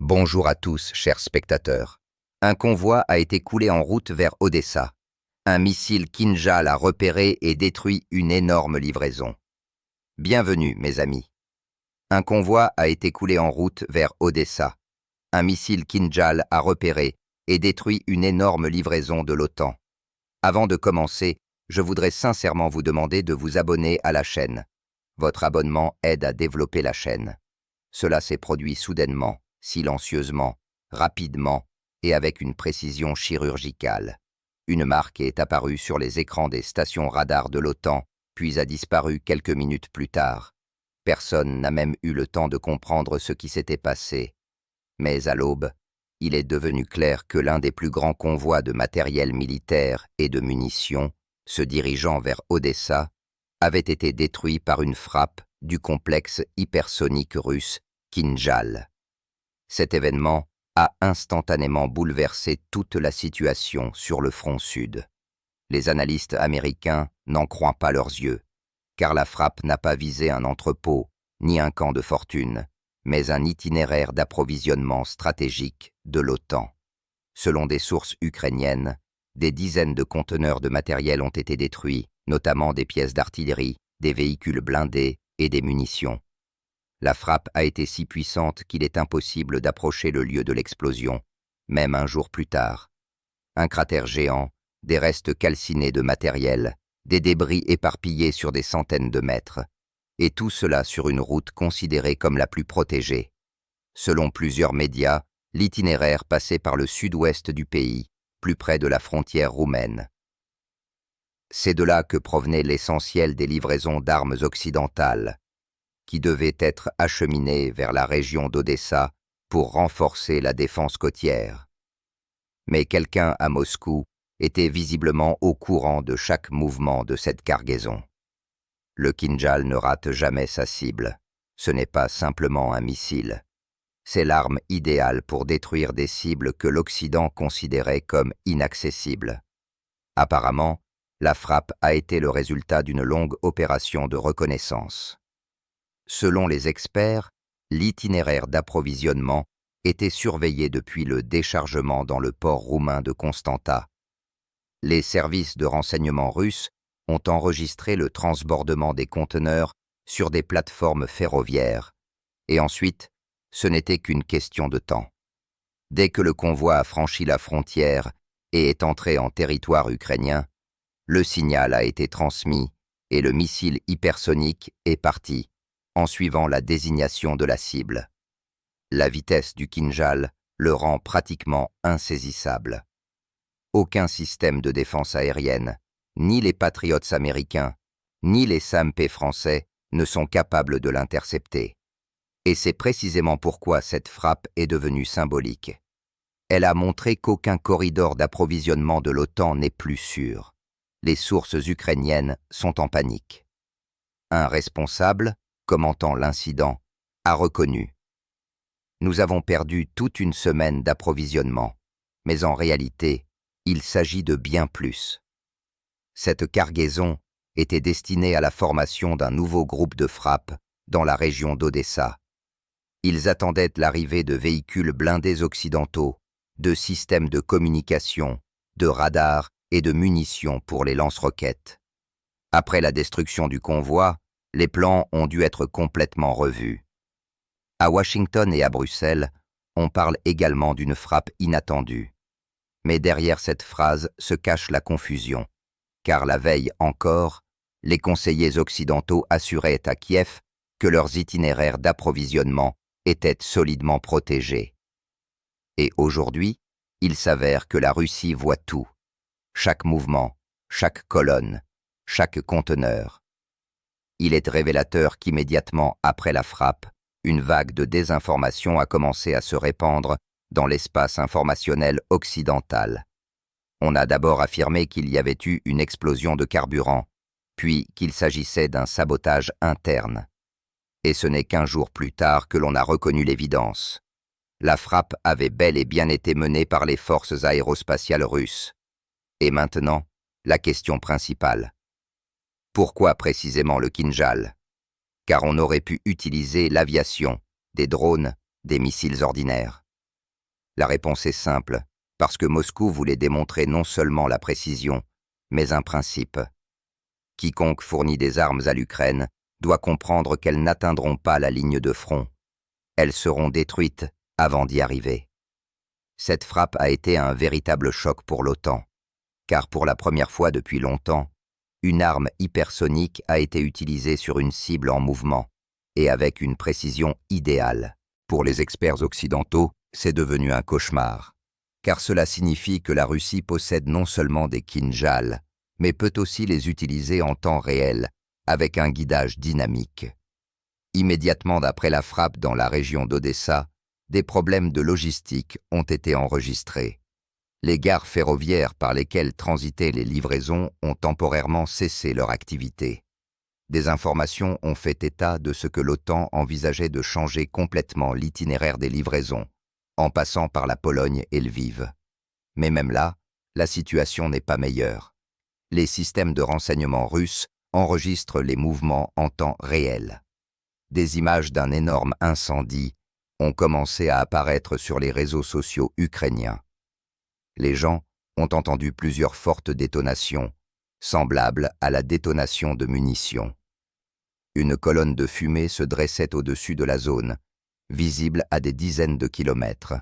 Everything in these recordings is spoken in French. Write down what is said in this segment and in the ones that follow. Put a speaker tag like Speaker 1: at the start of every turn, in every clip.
Speaker 1: Bonjour à tous, chers spectateurs. Un convoi a été coulé en route vers Odessa. Un missile Kinjal a repéré et détruit une énorme livraison. Bienvenue, mes amis. Un convoi a été coulé en route vers Odessa. Un missile Kinjal a repéré et détruit une énorme livraison de l'OTAN. Avant de commencer, je voudrais sincèrement vous demander de vous abonner à la chaîne. Votre abonnement aide à développer la chaîne. Cela s'est produit soudainement, silencieusement, rapidement et avec une précision chirurgicale. Une marque est apparue sur les écrans des stations radars de l'OTAN, puis a disparu quelques minutes plus tard. Personne n'a même eu le temps de comprendre ce qui s'était passé. Mais à l'aube, il est devenu clair que l'un des plus grands convois de matériel militaire et de munitions, se dirigeant vers Odessa, avait été détruit par une frappe du complexe hypersonique russe Kinjal. Cet événement a instantanément bouleversé toute la situation sur le front sud. Les analystes américains n'en croient pas leurs yeux, car la frappe n'a pas visé un entrepôt, ni un camp de fortune, mais un itinéraire d'approvisionnement stratégique de l'OTAN. Selon des sources ukrainiennes, des dizaines de conteneurs de matériel ont été détruits, notamment des pièces d'artillerie, des véhicules blindés et des munitions. La frappe a été si puissante qu'il est impossible d'approcher le lieu de l'explosion, même un jour plus tard. Un cratère géant, des restes calcinés de matériel, des débris éparpillés sur des centaines de mètres, et tout cela sur une route considérée comme la plus protégée. Selon plusieurs médias, l'itinéraire passait par le sud-ouest du pays, plus près de la frontière roumaine. C'est de là que provenait l'essentiel des livraisons d'armes occidentales, qui devaient être acheminées vers la région d'Odessa pour renforcer la défense côtière. Mais quelqu'un à Moscou était visiblement au courant de chaque mouvement de cette cargaison. Le Kinjal ne rate jamais sa cible. Ce n'est pas simplement un missile. C'est l'arme idéale pour détruire des cibles que l'Occident considérait comme inaccessibles. Apparemment, la frappe a été le résultat d'une longue opération de reconnaissance. Selon les experts, l'itinéraire d'approvisionnement était surveillé depuis le déchargement dans le port roumain de Constanta. Les services de renseignement russes ont enregistré le transbordement des conteneurs sur des plateformes ferroviaires, et ensuite, ce n'était qu'une question de temps. Dès que le convoi a franchi la frontière et est entré en territoire ukrainien, le signal a été transmis et le missile hypersonique est parti, en suivant la désignation de la cible. La vitesse du Kinjal le rend pratiquement insaisissable. Aucun système de défense aérienne, ni les Patriots américains, ni les SAMP français ne sont capables de l'intercepter. Et c'est précisément pourquoi cette frappe est devenue symbolique. Elle a montré qu'aucun corridor d'approvisionnement de l'OTAN n'est plus sûr. Les sources ukrainiennes sont en panique. Un responsable, commentant l'incident, a reconnu « Nous avons perdu toute une semaine d'approvisionnement, mais en réalité, il s'agit de bien plus. » Cette cargaison était destinée à la formation d'un nouveau groupe de frappe dans la région d'Odessa. Ils attendaient l'arrivée de véhicules blindés occidentaux, de systèmes de communication, de radars et de munitions pour les lance-roquettes. Après la destruction du convoi, les plans ont dû être complètement revus. À Washington et à Bruxelles, on parle également d'une frappe inattendue. Mais derrière cette phrase se cache la confusion, car la veille encore, les conseillers occidentaux assuraient à Kiev que leurs itinéraires d'approvisionnement étaient solidement protégés. Et aujourd'hui, il s'avère que la Russie voit tout, chaque mouvement, chaque colonne, chaque conteneur. Il est révélateur qu'immédiatement après la frappe, une vague de désinformation a commencé à se répandre dans l'espace informationnel occidental. On a d'abord affirmé qu'il y avait eu une explosion de carburant, puis qu'il s'agissait d'un sabotage interne. Et ce n'est qu'un jour plus tard que l'on a reconnu l'évidence. La frappe avait bel et bien été menée par les forces aérospatiales russes. Et maintenant, la question principale. Pourquoi précisément le Kinjal? Car on aurait pu utiliser l'aviation, des drones, des missiles ordinaires. La réponse est simple, parce que Moscou voulait démontrer non seulement la précision, mais un principe. Quiconque fournit des armes à l'Ukraine doit comprendre qu'elles n'atteindront pas la ligne de front. Elles seront détruites avant d'y arriver. Cette frappe a été un véritable choc pour l'OTAN, car pour la première fois depuis longtemps, une arme hypersonique a été utilisée sur une cible en mouvement, et avec une précision idéale. Pour les experts occidentaux, c'est devenu un cauchemar, car cela signifie que la Russie possède non seulement des Kinjal, mais peut aussi les utiliser en temps réel, avec un guidage dynamique. Immédiatement après la frappe dans la région d'Odessa, des problèmes de logistique ont été enregistrés. Les gares ferroviaires par lesquelles transitaient les livraisons ont temporairement cessé leur activité. Des informations ont fait état de ce que l'OTAN envisageait de changer complètement l'itinéraire des livraisons, en passant par la Pologne et Lviv. Mais même là, la situation n'est pas meilleure. Les systèmes de renseignement russes enregistrent les mouvements en temps réel. Des images d'un énorme incendie ont commencé à apparaître sur les réseaux sociaux ukrainiens. Les gens ont entendu plusieurs fortes détonations, semblables à la détonation de munitions. Une colonne de fumée se dressait au-dessus de la zone, visible à des dizaines de kilomètres.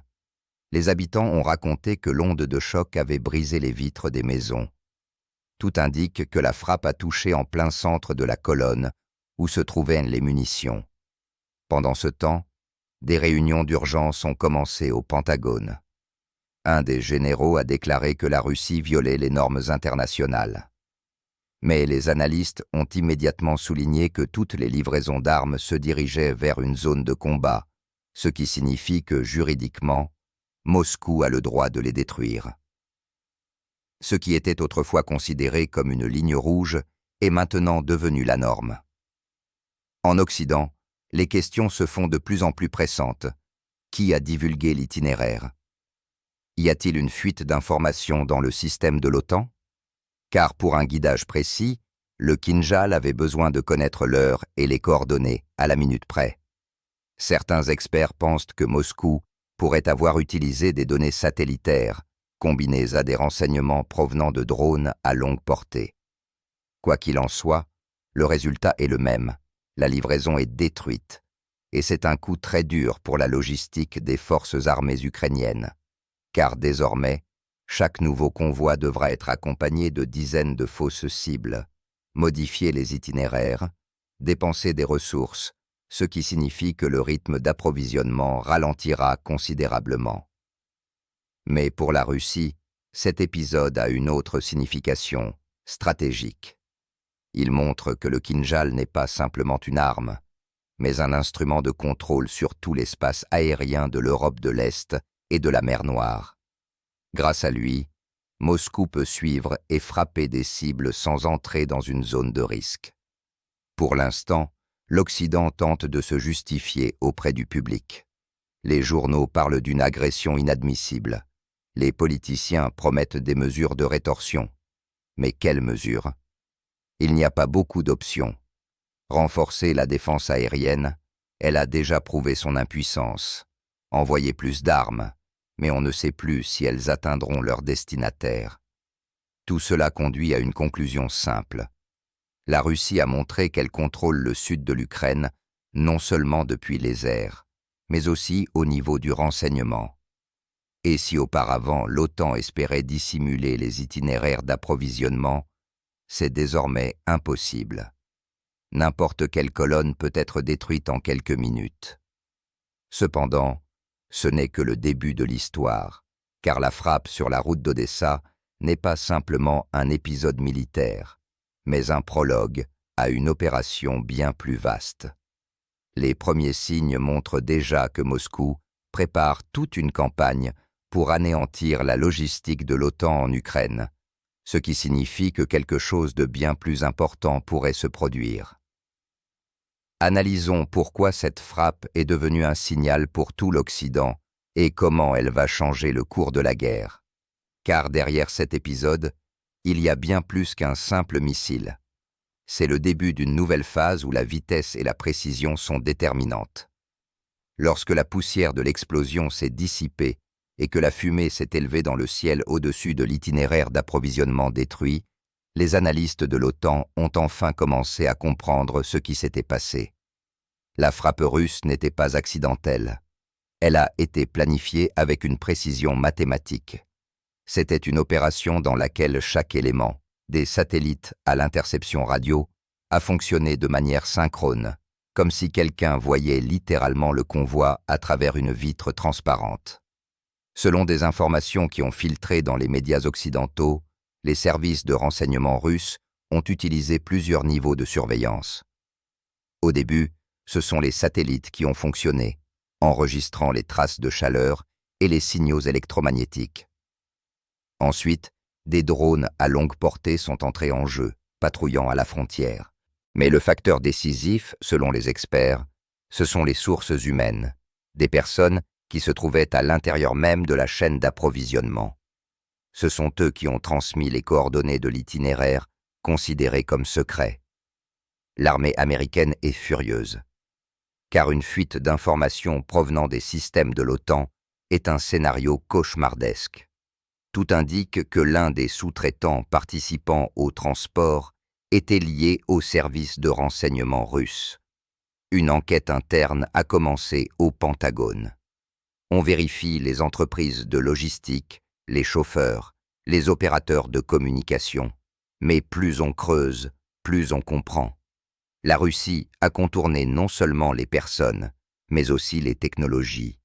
Speaker 1: Les habitants ont raconté que l'onde de choc avait brisé les vitres des maisons. Tout indique que la frappe a touché en plein centre de la colonne où se trouvaient les munitions. Pendant ce temps, des réunions d'urgence ont commencé au Pentagone. Un des généraux a déclaré que la Russie violait les normes internationales. Mais les analystes ont immédiatement souligné que toutes les livraisons d'armes se dirigeaient vers une zone de combat, ce qui signifie que, juridiquement, Moscou a le droit de les détruire. Ce qui était autrefois considéré comme une ligne rouge est maintenant devenu la norme. En Occident, les questions se font de plus en plus pressantes. Qui a divulgué l'itinéraire? Y a-t-il une fuite d'informations dans le système de l'OTAN? Car pour un guidage précis, le Kinjal avait besoin de connaître l'heure et les coordonnées à la minute près. Certains experts pensent que Moscou pourrait avoir utilisé des données satellitaires, combinées à des renseignements provenant de drones à longue portée. Quoi qu'il en soit, le résultat est le même. La livraison est détruite, et c'est un coup très dur pour la logistique des forces armées ukrainiennes, car désormais, chaque nouveau convoi devra être accompagné de dizaines de fausses cibles, modifier les itinéraires, dépenser des ressources, ce qui signifie que le rythme d'approvisionnement ralentira considérablement. Mais pour la Russie, cet épisode a une autre signification, stratégique. Il montre que le Kinjal n'est pas simplement une arme, mais un instrument de contrôle sur tout l'espace aérien de l'Europe de l'Est et de la mer Noire. Grâce à lui, Moscou peut suivre et frapper des cibles sans entrer dans une zone de risque. Pour l'instant, l'Occident tente de se justifier auprès du public. Les journaux parlent d'une agression inadmissible. Les politiciens promettent des mesures de rétorsion. Mais quelles mesures? Il n'y a pas beaucoup d'options. Renforcer la défense aérienne, elle a déjà prouvé son impuissance. Envoyer plus d'armes, mais on ne sait plus si elles atteindront leur destinataire. Tout cela conduit à une conclusion simple. La Russie a montré qu'elle contrôle le sud de l'Ukraine, non seulement depuis les airs, mais aussi au niveau du renseignement. Et si auparavant l'OTAN espérait dissimuler les itinéraires d'approvisionnement, c'est désormais impossible. N'importe quelle colonne peut être détruite en quelques minutes. Cependant, ce n'est que le début de l'histoire, car la frappe sur la route d'Odessa n'est pas simplement un épisode militaire, mais un prologue à une opération bien plus vaste. Les premiers signes montrent déjà que Moscou prépare toute une campagne pour anéantir la logistique de l'OTAN en Ukraine, ce qui signifie que quelque chose de bien plus important pourrait se produire. Analysons pourquoi cette frappe est devenue un signal pour tout l'Occident et comment elle va changer le cours de la guerre. Car derrière cet épisode, il y a bien plus qu'un simple missile. C'est le début d'une nouvelle phase où la vitesse et la précision sont déterminantes. Lorsque la poussière de l'explosion s'est dissipée et que la fumée s'est élevée dans le ciel au-dessus de l'itinéraire d'approvisionnement détruit, les analystes de l'OTAN ont enfin commencé à comprendre ce qui s'était passé. La frappe russe n'était pas accidentelle. Elle a été planifiée avec une précision mathématique. C'était une opération dans laquelle chaque élément, des satellites à l'interception radio, a fonctionné de manière synchrone, comme si quelqu'un voyait littéralement le convoi à travers une vitre transparente. Selon des informations qui ont filtré dans les médias occidentaux, les services de renseignement russes ont utilisé plusieurs niveaux de surveillance. Au début, ce sont les satellites qui ont fonctionné, enregistrant les traces de chaleur et les signaux électromagnétiques. Ensuite, des drones à longue portée sont entrés en jeu, patrouillant à la frontière. Mais le facteur décisif, selon les experts, ce sont les sources humaines, des personnes qui se trouvaient à l'intérieur même de la chaîne d'approvisionnement. Ce sont eux qui ont transmis les coordonnées de l'itinéraire, considéré comme secret. L'armée américaine est furieuse, car une fuite d'informations provenant des systèmes de l'OTAN est un scénario cauchemardesque. Tout indique que l'un des sous-traitants participant au transport était lié au service de renseignement russe. Une enquête interne a commencé au Pentagone. On vérifie les entreprises de logistique, les chauffeurs, les opérateurs de communication. Mais plus on creuse, plus on comprend. La Russie a contourné non seulement les personnes, mais aussi les technologies.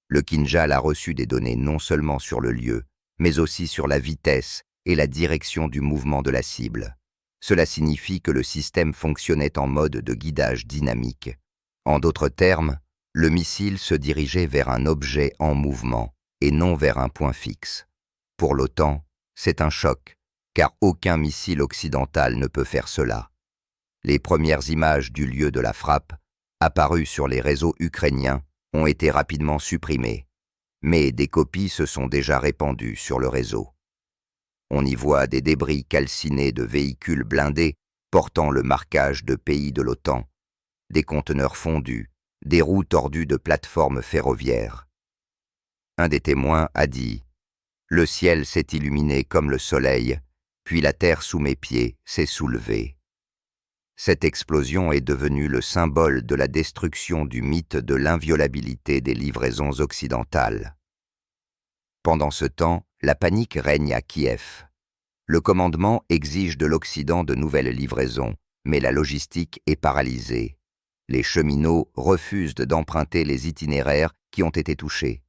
Speaker 1: Le Kinjal a reçu des données non seulement sur le lieu, mais aussi sur la vitesse et la direction du mouvement de la cible. Cela signifie que le système fonctionnait en mode de guidage dynamique. En d'autres termes, le missile se dirigeait vers un objet en mouvement et non vers un point fixe. Pour l'OTAN, c'est un choc, car aucun missile occidental ne peut faire cela. Les premières images du lieu de la frappe, apparues sur les réseaux ukrainiens, ont été rapidement supprimées, mais des copies se sont déjà répandues sur le réseau. On y voit des débris calcinés de véhicules blindés portant le marquage de pays de l'OTAN, des conteneurs fondus, des roues tordues de plateformes ferroviaires. Un des témoins a dit « Le ciel s'est illuminé comme le soleil, puis la terre sous mes pieds s'est soulevée. » Cette explosion est devenue le symbole de la destruction du mythe de l'inviolabilité des livraisons occidentales. Pendant ce temps, la panique règne à Kiev. Le commandement exige de l'Occident de nouvelles livraisons, mais la logistique est paralysée. Les cheminots refusent d'emprunter les itinéraires qui ont été touchés.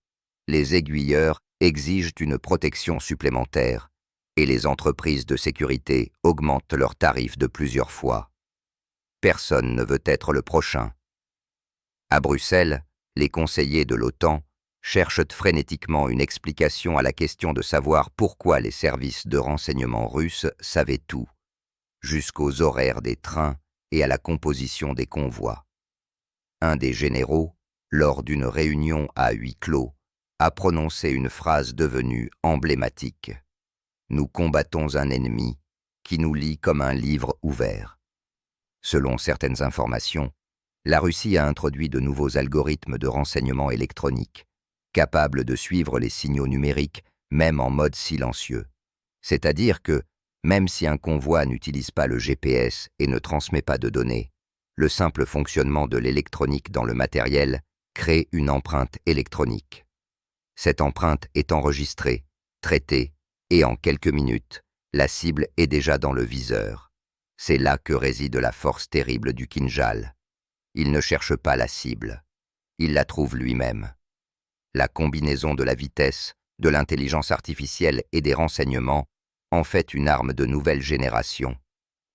Speaker 1: Les aiguilleurs exigent une protection supplémentaire, et les entreprises de sécurité augmentent leurs tarifs de plusieurs fois. Personne ne veut être le prochain. À Bruxelles, les conseillers de l'OTAN cherchent frénétiquement une explication à la question de savoir pourquoi les services de renseignement russes savaient tout, jusqu'aux horaires des trains et à la composition des convois. Un des généraux, lors d'une réunion à huis clos, a prononcé une phrase devenue emblématique. « Nous combattons un ennemi qui nous lit comme un livre ouvert. » Selon certaines informations, la Russie a introduit de nouveaux algorithmes de renseignement électronique, capables de suivre les signaux numériques même en mode silencieux. C'est-à-dire que, même si un convoi n'utilise pas le GPS et ne transmet pas de données, le simple fonctionnement de l'électronique dans le matériel crée une empreinte électronique. Cette empreinte est enregistrée, traitée, et en quelques minutes, la cible est déjà dans le viseur. C'est là que réside la force terrible du Kinjal. Il ne cherche pas la cible, il la trouve lui-même. La combinaison de la vitesse, de l'intelligence artificielle et des renseignements en fait une arme de nouvelle génération.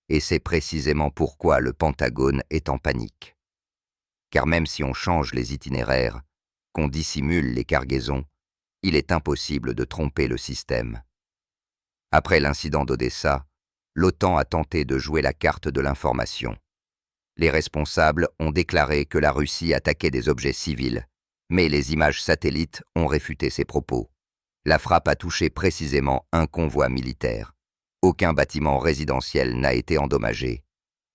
Speaker 1: Et c'est précisément pourquoi le Pentagone est en panique. Car même si on change les itinéraires, qu'on dissimule les cargaisons, il est impossible de tromper le système. Après l'incident d'Odessa, l'OTAN a tenté de jouer la carte de l'information. Les responsables ont déclaré que la Russie attaquait des objets civils, mais les images satellites ont réfuté ces propos. La frappe a touché précisément un convoi militaire. Aucun bâtiment résidentiel n'a été endommagé.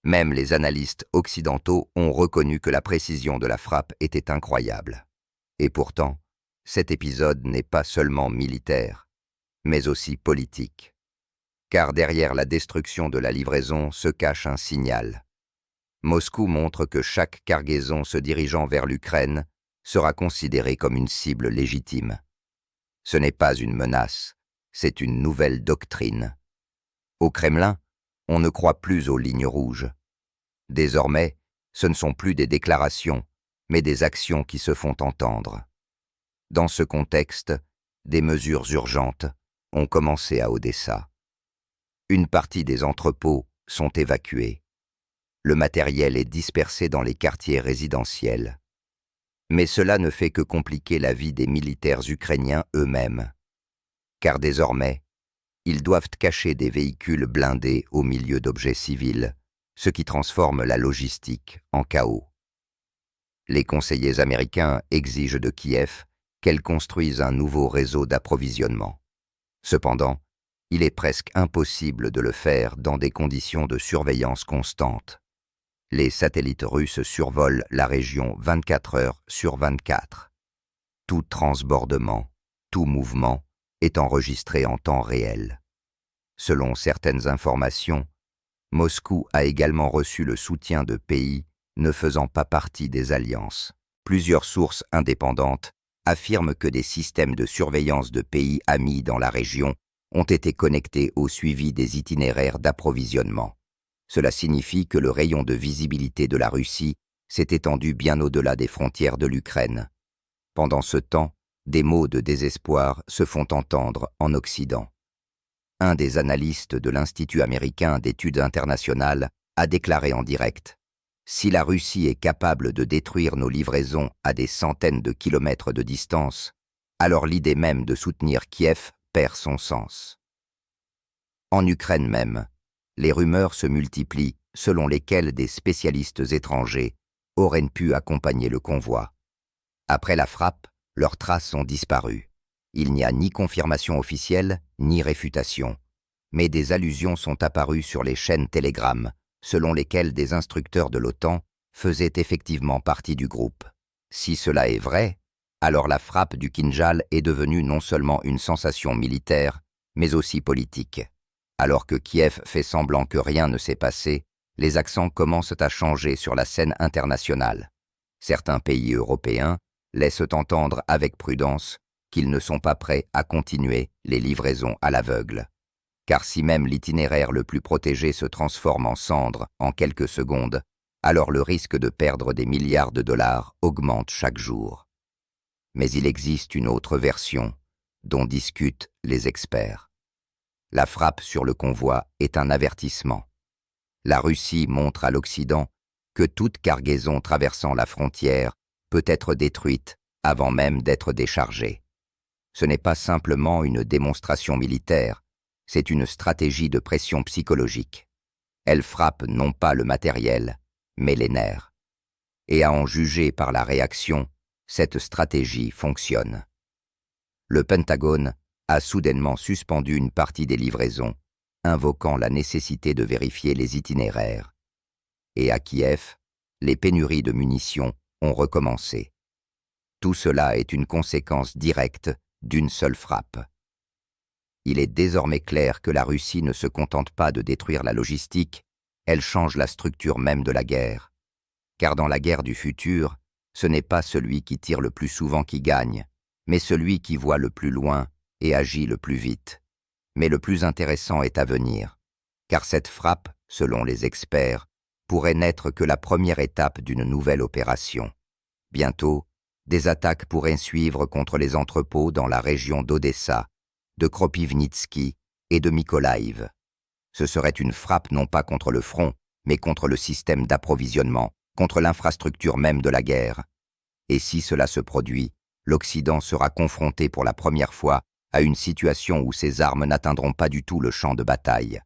Speaker 1: Même les analystes occidentaux ont reconnu que la précision de la frappe était incroyable. Et pourtant, cet épisode n'est pas seulement militaire, mais aussi politique. Car derrière la destruction de la livraison se cache un signal. Moscou montre que chaque cargaison se dirigeant vers l'Ukraine sera considérée comme une cible légitime. Ce n'est pas une menace, c'est une nouvelle doctrine. Au Kremlin, on ne croit plus aux lignes rouges. Désormais, ce ne sont plus des déclarations, mais des actions qui se font entendre. Dans ce contexte, des mesures urgentes ont commencé à Odessa. Une partie des entrepôts sont évacués. Le matériel est dispersé dans les quartiers résidentiels. Mais cela ne fait que compliquer la vie des militaires ukrainiens eux-mêmes. Car désormais, ils doivent cacher des véhicules blindés au milieu d'objets civils, ce qui transforme la logistique en chaos. Les conseillers américains exigent de Kiev qu'elle construise un nouveau réseau d'approvisionnement. Cependant, il est presque impossible de le faire dans des conditions de surveillance constante. Les satellites russes survolent la région 24 heures sur 24. Tout transbordement, tout mouvement est enregistré en temps réel. Selon certaines informations, Moscou a également reçu le soutien de pays ne faisant pas partie des alliances. Plusieurs sources indépendantes affirment que des systèmes de surveillance de pays amis dans la région ont été connectés au suivi des itinéraires d'approvisionnement. Cela signifie que le rayon de visibilité de la Russie s'est étendu bien au-delà des frontières de l'Ukraine. Pendant ce temps, des mots de désespoir se font entendre en Occident. Un des analystes de l'Institut américain d'études internationales a déclaré en direct « Si la Russie est capable de détruire nos livraisons à des centaines de kilomètres de distance, alors l'idée même de soutenir Kiev perd son sens. » En Ukraine même, les rumeurs se multiplient selon lesquelles des spécialistes étrangers auraient pu accompagner le convoi. Après la frappe, leurs traces ont disparu. Il n'y a ni confirmation officielle, ni réfutation. Mais des allusions sont apparues sur les chaînes Telegram, selon lesquelles des instructeurs de l'OTAN faisaient effectivement partie du groupe. Si cela est vrai, alors la frappe du Kinjal est devenue non seulement une sensation militaire, mais aussi politique. Alors que Kiev fait semblant que rien ne s'est passé, les accents commencent à changer sur la scène internationale. Certains pays européens laissent entendre avec prudence qu'ils ne sont pas prêts à continuer les livraisons à l'aveugle. Car si même l'itinéraire le plus protégé se transforme en cendres en quelques secondes, alors le risque de perdre des milliards de dollars augmente chaque jour. Mais il existe une autre version dont discutent les experts. La frappe sur le convoi est un avertissement. La Russie montre à l'Occident que toute cargaison traversant la frontière peut être détruite avant même d'être déchargée. Ce n'est pas simplement une démonstration militaire, c'est une stratégie de pression psychologique. Elle frappe non pas le matériel, mais les nerfs. Et à en juger par la réaction, cette stratégie fonctionne. Le Pentagone a soudainement suspendu une partie des livraisons, invoquant la nécessité de vérifier les itinéraires. Et à Kiev, les pénuries de munitions ont recommencé. Tout cela est une conséquence directe d'une seule frappe. Il est désormais clair que la Russie ne se contente pas de détruire la logistique, elle change la structure même de la guerre. Car dans la guerre du futur, ce n'est pas celui qui tire le plus souvent qui gagne, mais celui qui voit le plus loin et agit le plus vite. Mais le plus intéressant est à venir, car cette frappe, selon les experts, pourrait n'être que la première étape d'une nouvelle opération. Bientôt, des attaques pourraient suivre contre les entrepôts dans la région d'Odessa, de Kropyvnytsky et de Mykolaïv. Ce serait une frappe non pas contre le front, mais contre le système d'approvisionnement, contre l'infrastructure même de la guerre. Et si cela se produit, l'Occident sera confronté pour la première fois à une situation où ses armes n'atteindront pas du tout le champ de bataille.